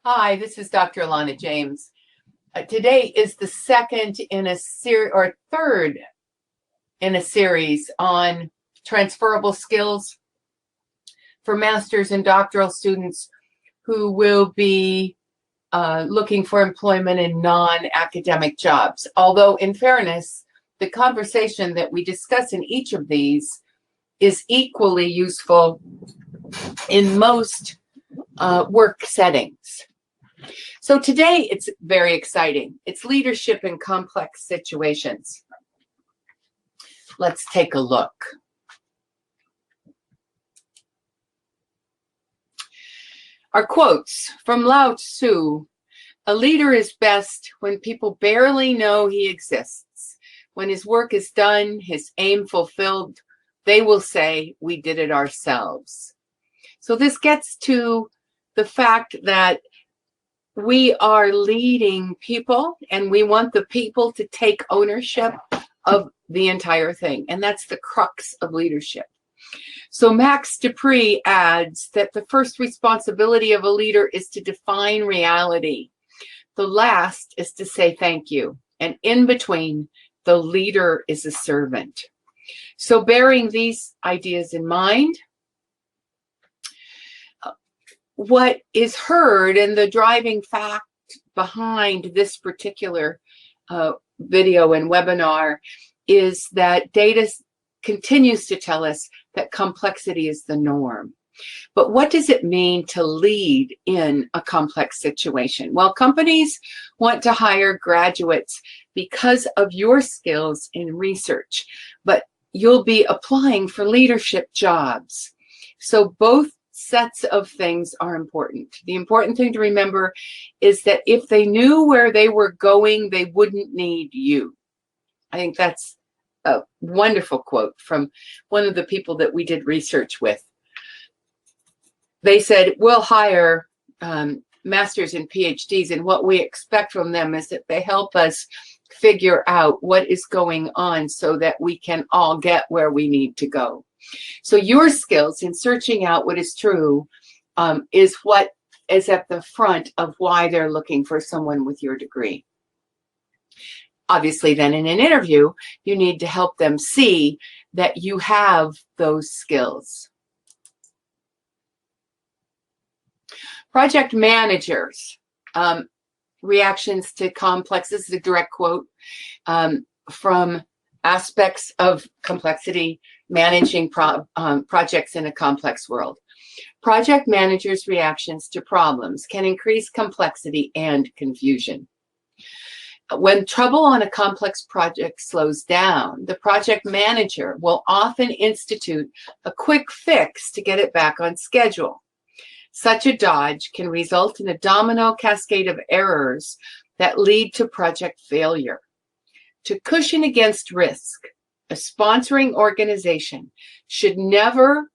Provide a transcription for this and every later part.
Hi, this is Dr. Alana James. Today is the second in a series, or third in a series on transferable skills for Masters and Doctoral students who will be looking for employment in non-academic jobs. Although, in fairness, the conversation that we discuss in each of these is equally useful in most work settings. So today it's very exciting. It's leadership in complex situations. Let's take a look. Our quotes from Lao Tzu: "A leader is best when people barely know he exists. When his work is done, his aim fulfilled, they will say, 'We did it ourselves.'" So this gets to the fact that we are leading people and we want the people to take ownership of the entire thing. And that's the crux of leadership. So Max Dupree adds that the first responsibility of a leader is to define reality. The last is to say thank you. And in between, the leader is a servant. So bearing these ideas in mind, what is heard and the driving fact behind this particular video and webinar is that data continues to tell us that complexity is the norm. But what does it mean to lead in a complex situation? Well, companies want to hire graduates because of your skills in research, but you'll be applying for leadership jobs. So both sets of things are important. The important thing to remember is that if they knew where they were going, they wouldn't need you. I think that's a wonderful quote from one of the people that we did research with. They said, we'll hire masters and PhDs, and what we expect from them is that they help us figure out what is going on so that we can all get where we need to go. So your skills in searching out what is true is what is at the front of why they're looking for someone with your degree. Obviously, then in an interview, you need to help them see that you have those skills. Project managers, reactions to complex. This is a direct quote from Aspects of Complexity, Managing Projects in a Complex World. Project managers' reactions to problems can increase complexity and confusion. When trouble on a complex project slows down, the project manager will often institute a quick fix to get it back on schedule. Such a dodge can result in a domino cascade of errors that lead to project failure. To cushion against risk, a sponsoring organization should never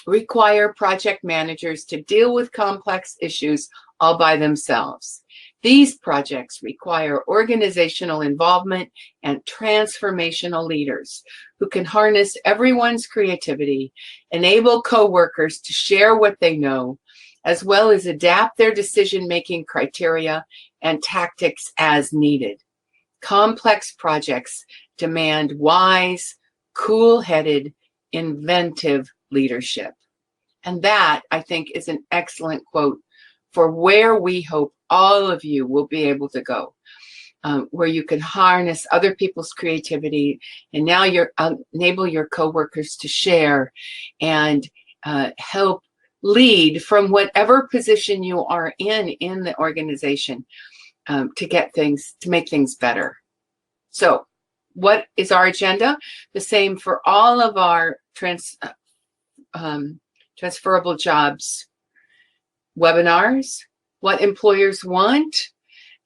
require project managers to deal with complex issues all by themselves. These projects require organizational involvement and transformational leaders who can harness everyone's creativity, enable coworkers to share what they know, as well as adapt their decision-making criteria and tactics as needed. Complex projects demand wise, cool-headed, inventive leadership. And that, I think, is an excellent quote for where we hope all of you will be able to go, where you can harness other people's creativity, and now you're enable your coworkers to share and help lead from whatever position you are in the organization to get things, to make things better. So what is our agenda? The same for all of our transferable jobs webinars, what employers want,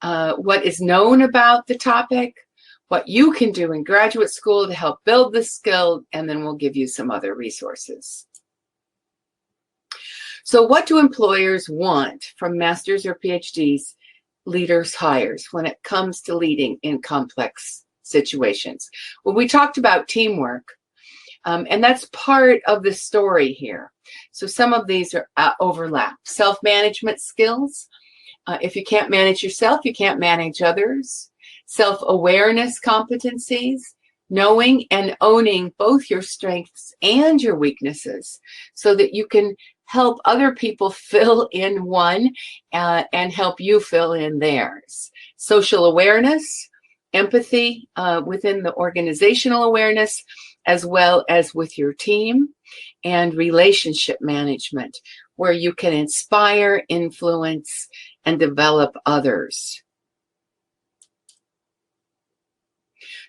what is known about the topic, what you can do in graduate school to help build the skill, and then we'll give you some other resources. So what do employers want from masters or PhDs leaders hires when it comes to leading in complex situations? Well, we talked about teamwork. And that's part of the story here. So some of these are overlap. Self-management skills. If you can't manage yourself, you can't manage others. Self-awareness competencies. Knowing and owning both your strengths and your weaknesses so that you can help other people fill in one and help you fill in theirs. Social awareness, empathy within the organizational awareness, as well as with your team, and relationship management, where you can inspire, influence, and develop others.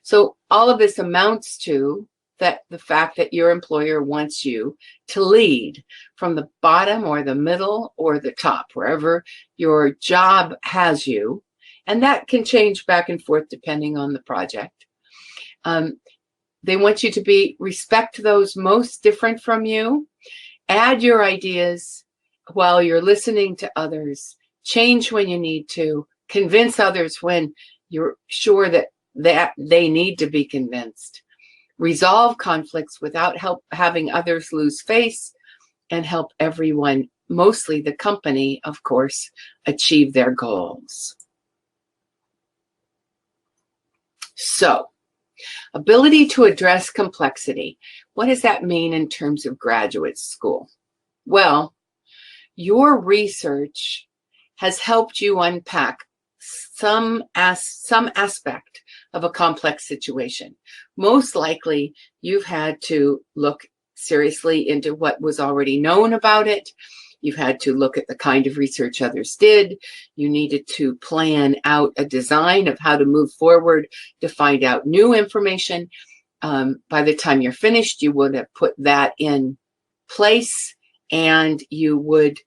So all of this amounts to the fact that your employer wants you to lead from the bottom or the middle or the top, wherever your job has you. And that can change back and forth depending on the project. They want you to respect those most different from you, add your ideas while you're listening to others, change when you need to, convince others when you're sure that they need to be convinced, resolve conflicts without having others lose face, and help everyone, mostly the company, of course, achieve their goals. So, ability to address complexity. What does that mean in terms of graduate school? Well, your research has helped you unpack some aspect of a complex situation. Most likely, you've had to look seriously into what was already known about it. You've had to look at the kind of research others did. You needed to plan out a design of how to move forward to find out new information. By the time you're finished, you would have put that in place, and you would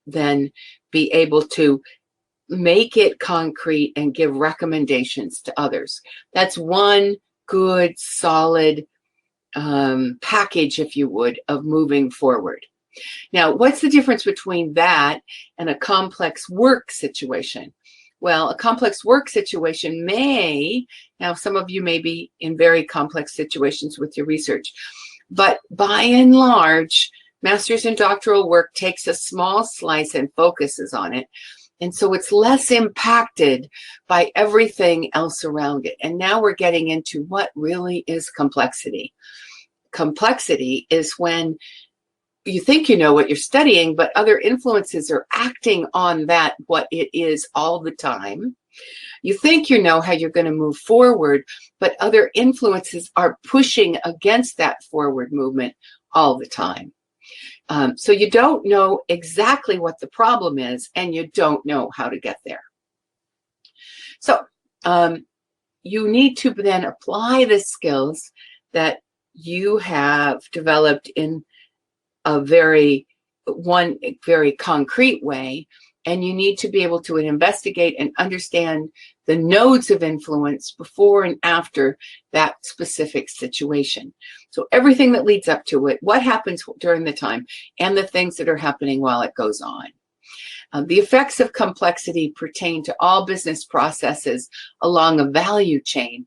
then be able to make it concrete and give recommendations to others. That's one good, solid package, if you would, of moving forward. Now, what's the difference between that and a complex work situation? Well, a complex work situation now some of you may be in very complex situations with your research, but by and large, master's and doctoral work takes a small slice and focuses on it. And so it's less impacted by everything else around it. And now we're getting into what really is complexity. Complexity is when you think you know what you're studying, but other influences are acting on that, what it is, all the time. You think you know how you're going to move forward, but other influences are pushing against that forward movement all the time. So you don't know exactly what the problem is, and you don't know how to get there. So you need to then apply the skills that you have developed in a very concrete way, and you need to be able to investigate and understand the nodes of influence before and after that specific situation. So everything that leads up to it, what happens during the time, and the things that are happening while it goes on. The effects of complexity pertain to all business processes along a value chain,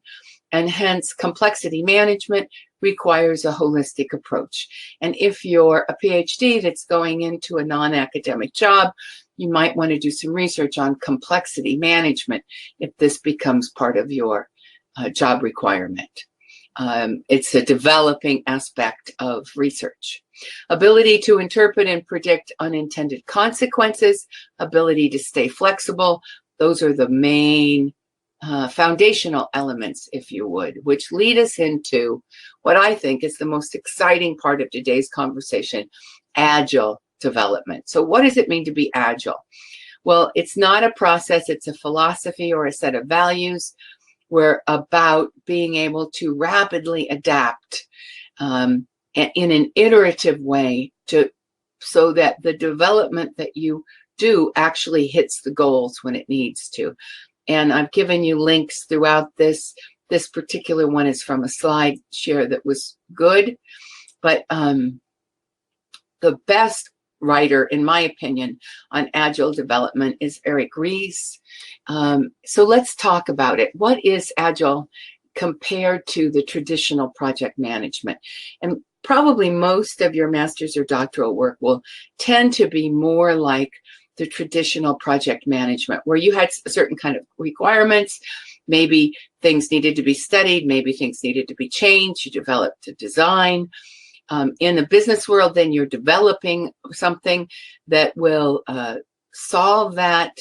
and hence complexity management requires a holistic approach. And if you're a PhD that's going into a non-academic job, you might want to do some research on complexity management if this becomes part of your job requirement. It's a developing aspect of research. Ability to interpret and predict unintended consequences, ability to stay flexible, those are the main foundational elements, if you would, which lead us into what I think is the most exciting part of today's conversation, agile development. So what does it mean to be agile? Well, it's not a process, it's a philosophy or a set of values. We're about being able to rapidly adapt in an iterative way so that the development that you do actually hits the goals when it needs to. And I've given you links throughout this. This particular one is from a slide share that was good. But the best writer, in my opinion, on agile development is Eric Ries. So let's talk about it. What is agile compared to the traditional project management? And probably most of your master's or doctoral work will tend to be more like the traditional project management, where you had a certain kind of requirements. Maybe things needed to be studied, maybe things needed to be changed. You developed a design. In the business world, then you're developing something that will solve that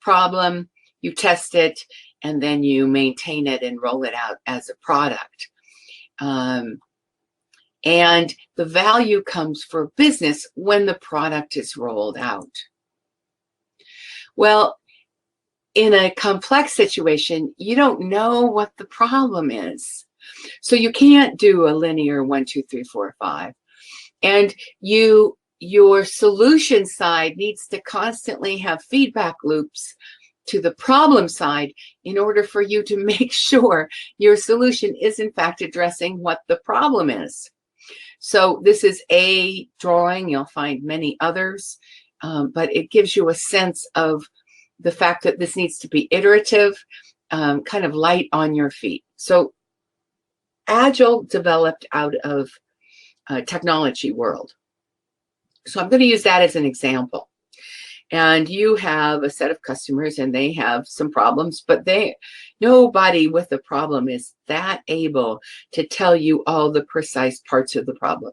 problem. You test it, and then you maintain it and roll it out as a product. And the value comes for business when the product is rolled out. Well, in a complex situation, you don't know what the problem is. So you can't do a linear 1, 2, 3, 4, 5. And your solution side needs to constantly have feedback loops to the problem side in order for you to make sure your solution is in fact addressing what the problem is. So this is a drawing. You'll find many others, but it gives you a sense of the fact that this needs to be iterative, kind of light on your feet. So Agile developed out of technology world. So I'm going to use that as an example. And you have a set of customers and they have some problems, but nobody with a problem is that able to tell you all the precise parts of the problem.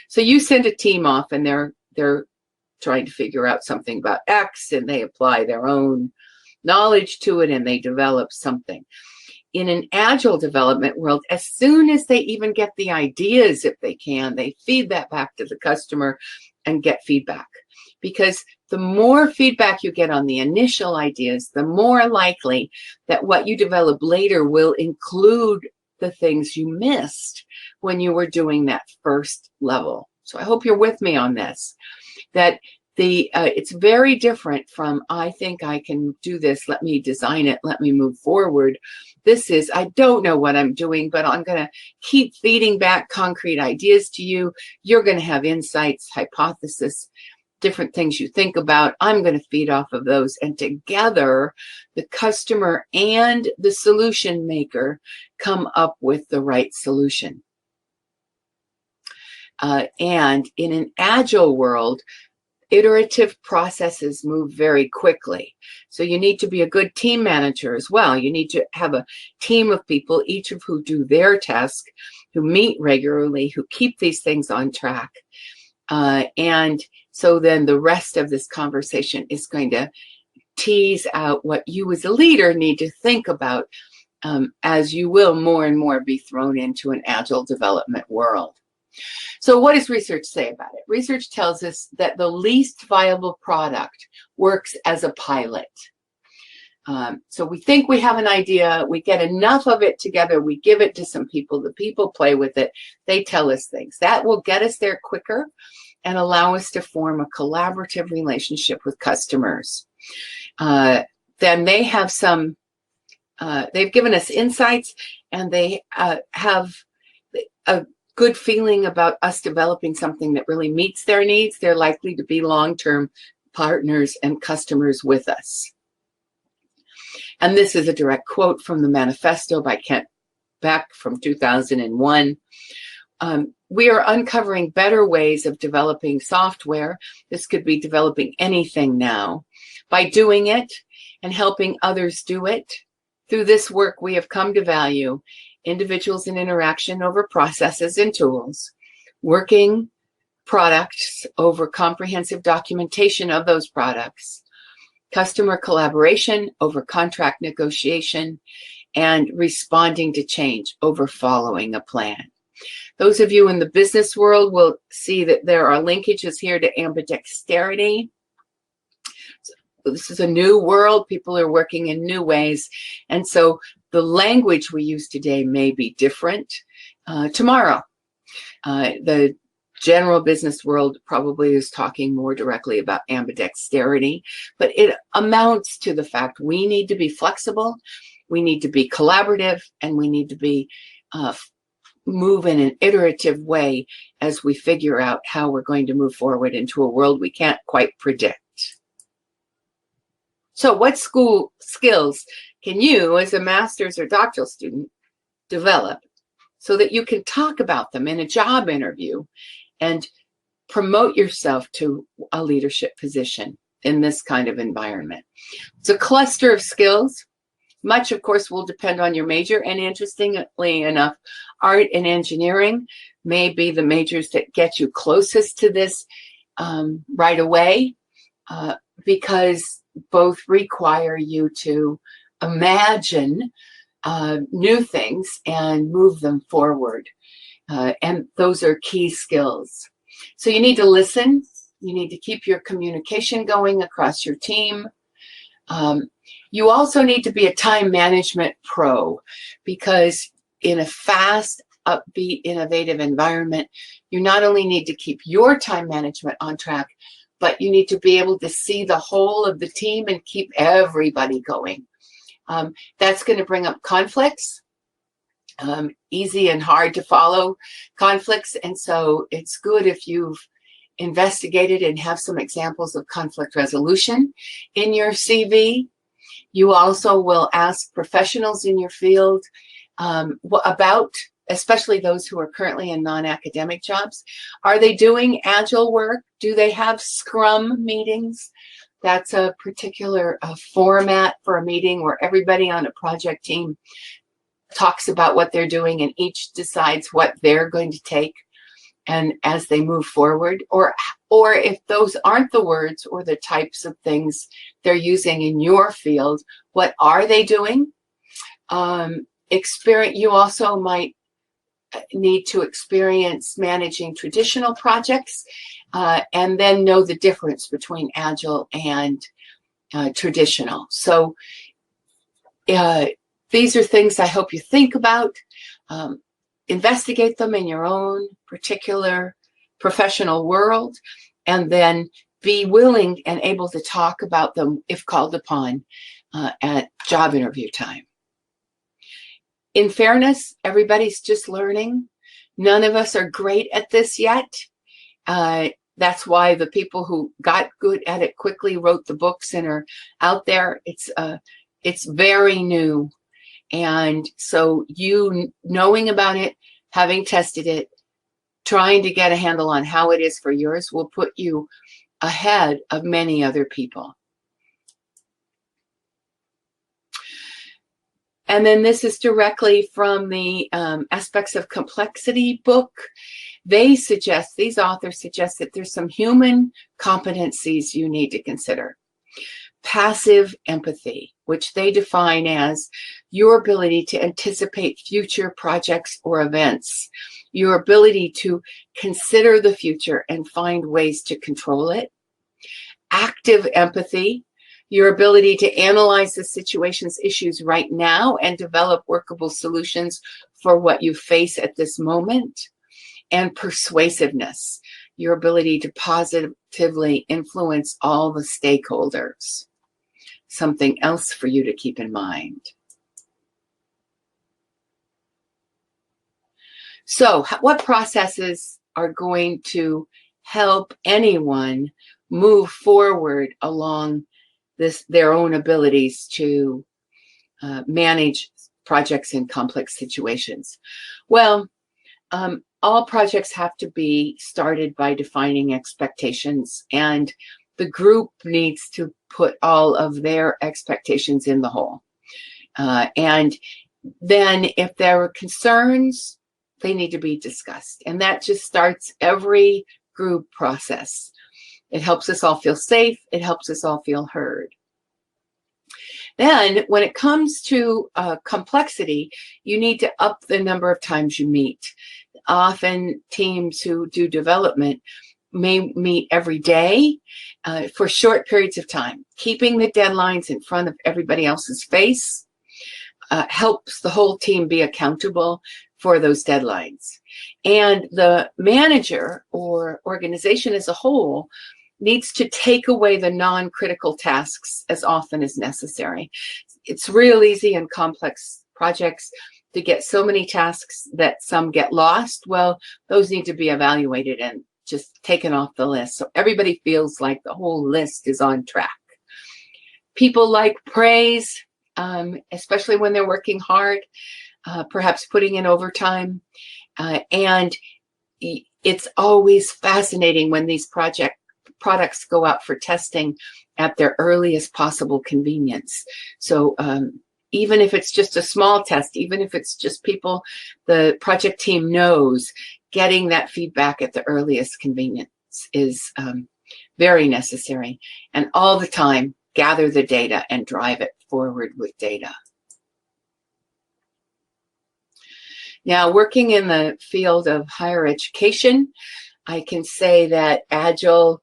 So you send a team off and they're trying to figure out something about X, and they apply their own knowledge to it and they develop something. In an agile development world, as soon as they even get the ideas, if they can, they feed that back to the customer and get feedback. Because the more feedback you get on the initial ideas, the more likely that what you develop later will include the things you missed when you were doing that first level. So I hope you're with me on this, that it's very different from, I think I can do this, let me design it, let me move forward. This is, I don't know what I'm doing, but I'm going to keep feeding back concrete ideas to you. You're going to have insights, hypotheses, different things you think about. I'm going to feed off of those. And together, the customer and the solution maker come up with the right solution. And in an agile world, iterative processes move very quickly. So you need to be a good team manager as well. You need to have a team of people, each of who do their task, who meet regularly, who keep these things on track. And so then the rest of this conversation is going to tease out what you as a leader need to think about as you will more and more be thrown into an agile development world. So what does research say about it? Research tells us that the least viable product works as a pilot. So we think we have an idea, we get enough of it together, we give it to some people, the people play with it, they tell us things. That will get us there quicker and allow us to form a collaborative relationship with customers. Then they have they've given us insights, and they have a good feeling about us developing something that really meets their needs. They're likely to be long-term partners and customers with us. And this is a direct quote from the manifesto by Kent Beck from 2001. We are uncovering better ways of developing software. This could be developing anything now. By doing it and helping others do it, through this work we have come to value individuals and interaction over processes and tools, working products over comprehensive documentation of those products, customer collaboration over contract negotiation, and responding to change over following a plan. Those of you in the business world will see that there are linkages here to ambidexterity. This is a new world. People are working in new ways. And so the language we use today may be different tomorrow. The general business world probably is talking more directly about ambidexterity, but it amounts to the fact we need to be flexible, we need to be collaborative, and we need to be move in an iterative way as we figure out how we're going to move forward into a world we can't quite predict. So what school skills can you as a master's or doctoral student develop so that you can talk about them in a job interview and promote yourself to a leadership position in this kind of environment. It's a cluster of skills. Much, of course, will depend on your major. And interestingly enough, art and engineering may be the majors that get you closest to this right away, because both require you to imagine new things and move them forward. And those are key skills. So you need to listen. You need to keep your communication going across your team. You also need to be a time management pro, because in a fast, upbeat, innovative environment, you not only need to keep your time management on track, but you need to be able to see the whole of the team and keep everybody going. That's going to bring up conflicts, easy and hard to follow conflicts. And so it's good if you've investigated and have some examples of conflict resolution in your CV. You also will ask professionals in your field about, especially those who are currently in non-academic jobs, are they doing agile work? Do they have Scrum meetings? That's a particular format for a meeting where everybody on a project team talks about what they're doing and each decides what they're going to take and as they move forward. Or if those aren't the words or the types of things they're using in your field, what are they doing? You also might need to experience managing traditional projects and then know the difference between agile and traditional. So these are things I hope you think about. Investigate them in your own particular professional world, and then be willing and able to talk about them if called upon at job interview time. In fairness, everybody's just learning. None of us are great at this yet. That's why the people who got good at it quickly wrote the books and are out there. It's very new. And so you knowing about it, having tested it, trying to get a handle on how it is for yours will put you ahead of many other people. And then this is directly from the Aspects of Complexity book. These authors suggest that there's some human competencies you need to consider. Passive empathy, which they define as your ability to anticipate future projects or events, your ability to consider the future and find ways to control it. Active empathy, your ability to analyze the situation's issues right now and develop workable solutions for what you face at this moment. And persuasiveness, your ability to positively influence all the stakeholders. Something else for you to keep in mind. So, what processes are going to help anyone move forward along their own abilities to manage projects in complex situations? Well, all projects have to be started by defining expectations, and the group needs to put all of their expectations in the whole. And then if there are concerns, they need to be discussed. And that just starts every group process. It helps us all feel safe. It helps us all feel heard. Then when it comes to complexity, you need to up the number of times you meet. Often teams who do development may meet every day for short periods of time. Keeping the deadlines in front of everybody else's face helps the whole team be accountable for those deadlines. And the manager or organization as a whole needs to take away the non-critical tasks as often as necessary. It's real easy in complex projects to get so many tasks that some get lost. Well, those need to be evaluated and just taken off the list, so everybody feels like the whole list is on track. People like praise, especially when they're working hard. perhaps putting in overtime. And it's always fascinating when these products go out for testing at their earliest possible convenience. So even if it's just a small test, even if it's just people the project team knows, getting that feedback at the earliest convenience is very necessary. And all the time, gather the data and drive it forward with data. Now, working in the field of higher education, I can say that Agile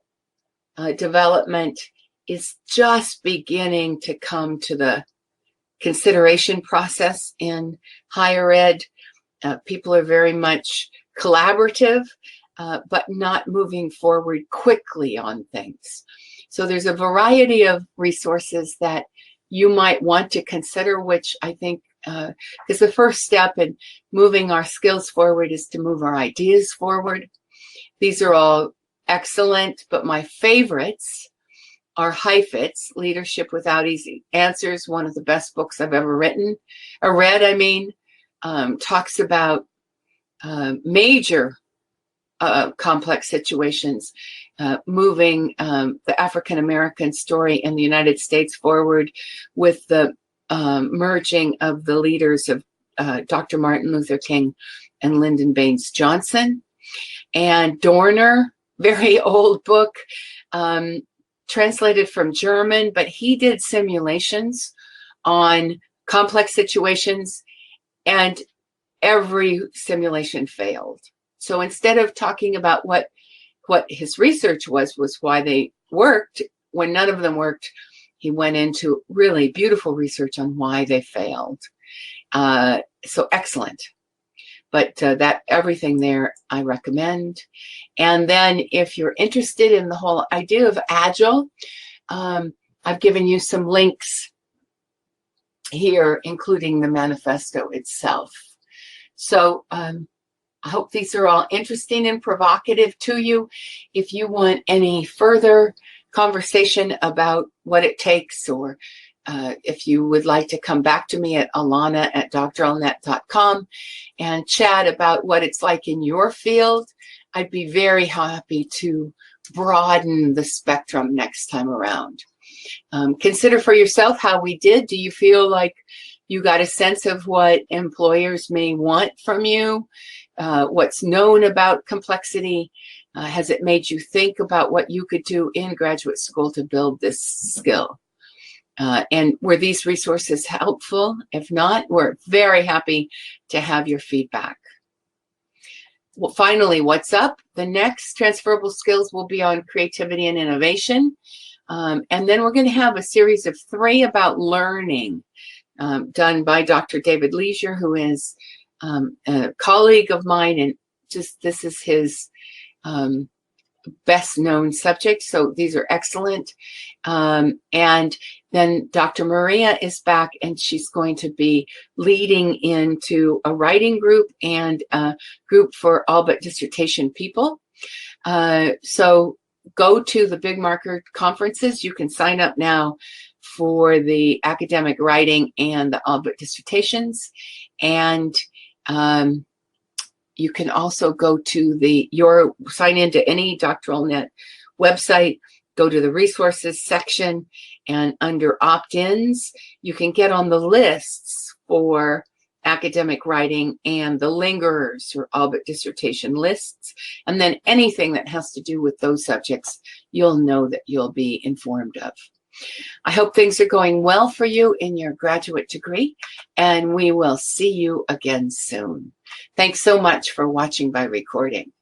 development is just beginning to come to the consideration process in higher ed. People are very much collaborative, but not moving forward quickly on things. So there's a variety of resources that you might want to consider, which I think is the first step in moving our skills forward is to move our ideas forward. These are all excellent, but my favorites are Heifetz, Leadership Without Easy Answers, one of the best books I've ever read, talks about major complex situations, moving the African-American story in the United States forward with the merging of the leaders of Dr. Martin Luther King and Lyndon Baines Johnson. And Dorner, very old book, translated from German, but he did simulations on complex situations, and every simulation failed. So instead of talking about what his research was why they worked, when none of them worked, he went into really beautiful research on why they failed. So excellent. But that everything there I recommend. And then if you're interested in the whole idea of Agile, I've given you some links here, including the manifesto itself. So I hope these are all interesting and provocative to you. If you want any further conversation about what it takes, or if you would like to come back to me at alana@doctoralnet.com and chat about what it's like in your field, I'd be very happy to broaden the spectrum next time around. Consider for yourself how we did. Do you feel like you got a sense of what employers may want from you? What's known about complexity? Has it made you think about what you could do in graduate school to build this skill? And were these resources helpful? If not, we're very happy to have your feedback. Well, finally, what's up? The next transferable skills will be on creativity and innovation. And then we're going to have a series of 3 about learning, done by Dr. David Leisure, who is a colleague of mine, and just this is his best known subject. So these are excellent. And then Dr. Maria is back, and she's going to be leading into a writing group and a group for all but dissertation people. So go to the Big Marker conferences. You can sign up now for the academic writing and the all but dissertations. And you can also go to sign into any Doctoral Net website, go to the resources section, and under opt-ins, you can get on the lists for academic writing and the lingerers or all but dissertation lists. And then anything that has to do with those subjects, you'll know that you'll be informed of. I hope things are going well for you in your graduate degree, and we will see you again soon. Thanks so much for watching by recording.